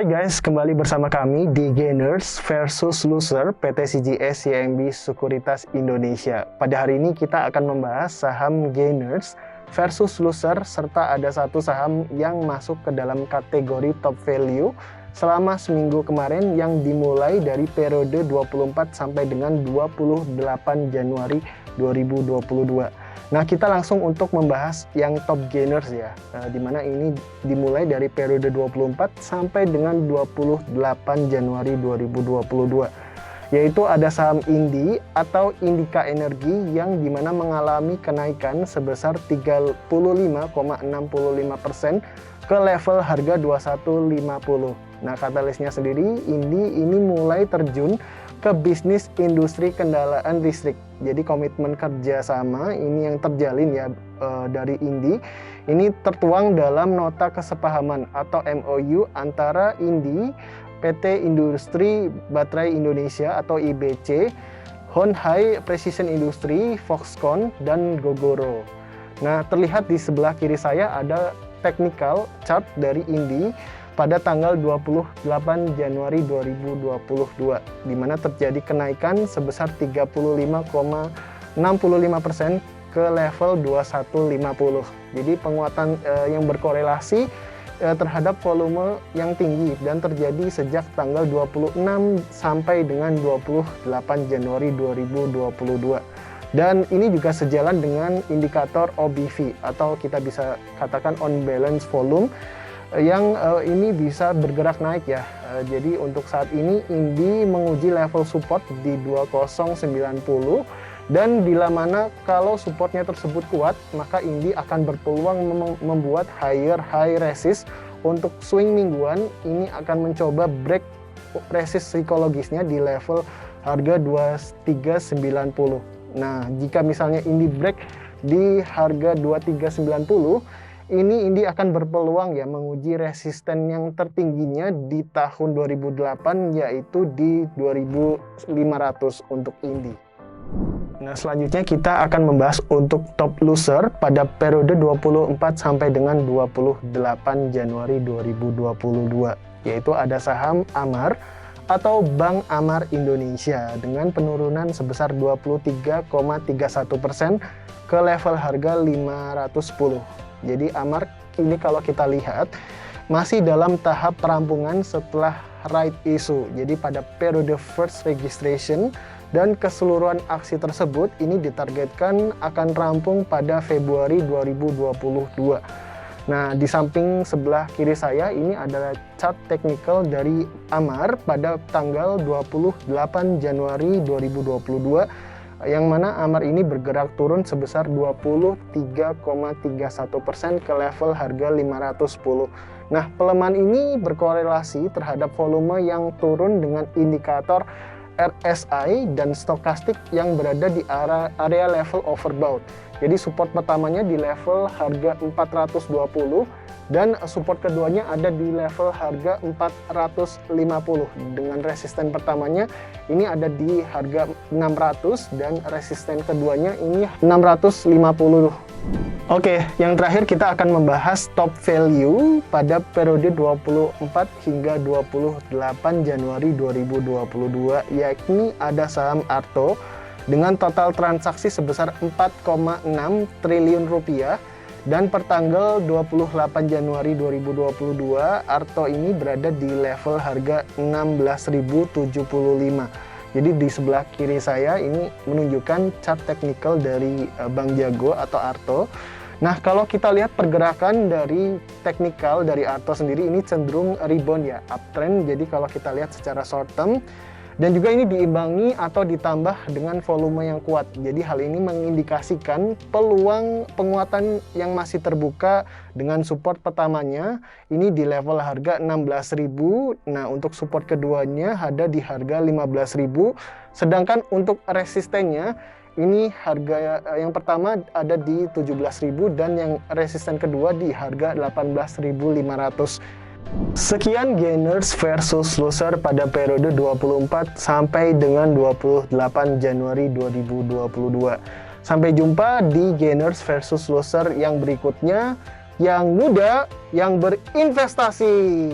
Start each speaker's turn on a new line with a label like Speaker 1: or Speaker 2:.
Speaker 1: guys, kembali bersama kami di Gainers versus Loser PT CGS YMB Sekuritas Indonesia. Pada hari ini kita akan membahas saham Gainers versus Loser, serta ada satu saham yang masuk ke dalam kategori top value selama seminggu kemarin yang dimulai dari periode 24 sampai dengan 28 Januari 2022. Nah, kita langsung untuk membahas yang top gainers ya, dimana ini dimulai dari periode 24 sampai dengan 28 Januari 2022, yaitu ada saham INDI atau Indika Energi yang dimana mengalami kenaikan sebesar 35,65% ke level harga 2150. Nah, katalisnya sendiri, INDI ini mulai terjun ke bisnis industri kendaraan listrik. Jadi komitmen kerjasama ini yang terjalin ya dari INDI ini tertuang dalam nota kesepahaman atau MOU antara INDI, PT Industri Baterai Indonesia atau IBC, Honhai Precision Industry, Foxconn, dan Gogoro. Nah, terlihat di sebelah kiri saya ada technical chart dari INDI pada tanggal 28 Januari 2022, di mana terjadi kenaikan sebesar 35,65% ke level 2150. Jadi penguatan yang berkorelasi terhadap volume yang tinggi dan terjadi sejak tanggal 26 sampai dengan 28 Januari 2022. Dan ini juga sejalan dengan indikator OBV atau kita bisa katakan on balance volume yang ini bisa bergerak naik ya. Jadi untuk saat ini INDI menguji level support di 2090, dan bila mana kalau supportnya tersebut kuat, maka INDI akan berpeluang membuat higher high resist. Untuk swing mingguan ini akan mencoba break resist psikologisnya di level harga 2390. Nah, jika misalnya INDI break di harga 2390, ini INDI akan berpeluang ya menguji resisten yang tertingginya di tahun 2008, yaitu di 2500 untuk INDI. Nah, selanjutnya kita akan membahas untuk top loser pada periode 24 sampai dengan 28 Januari 2022, yaitu ada saham AMAR atau Bank Amar Indonesia dengan penurunan sebesar 23,31% ke level harga 510. Jadi AMAR ini kalau kita lihat masih dalam tahap perampungan setelah right issue. Jadi pada periode first registration dan keseluruhan aksi tersebut ini ditargetkan akan rampung pada Februari 2022. Nah, di samping sebelah kiri saya ini adalah chart technical dari AMAR pada tanggal 28 Januari 2022, yang mana AMAR ini bergerak turun sebesar 23,31% ke level harga 510. Nah, pelemahan ini berkorelasi terhadap volume yang turun dengan indikator RSI dan stokastik yang berada di area level overbought. Jadi support pertamanya di level harga 420 dan support keduanya ada di level harga 450. Dengan resisten pertamanya ini ada di harga 600 dan resisten keduanya ini 650. Oke, yang terakhir kita akan membahas top value pada periode 24 hingga 28 Januari 2022, yakni ada saham Arto dengan total transaksi sebesar 4,6 triliun rupiah. Dan per tanggal 28 Januari 2022, Arto ini berada di level harga 16.075. Jadi di sebelah kiri saya ini menunjukkan chart technical dari Bank Jago atau Arto. Nah, kalau kita lihat pergerakan dari technical dari Arto sendiri ini cenderung rebound ya, uptrend. Jadi kalau kita lihat secara short term, dan juga ini diimbangi atau ditambah dengan volume yang kuat. Jadi hal ini mengindikasikan peluang penguatan yang masih terbuka dengan support pertamanya ini di level harga 16.000. Nah, untuk support keduanya ada di harga 15.000. Sedangkan untuk resistennya ini harga yang pertama ada di 17.000 dan yang resisten kedua di harga 18.500. Sekian Gainers versus Loser pada periode 24 sampai dengan 28 Januari 2022. Sampai jumpa di Gainers versus Loser yang berikutnya, yang muda, yang berinvestasi.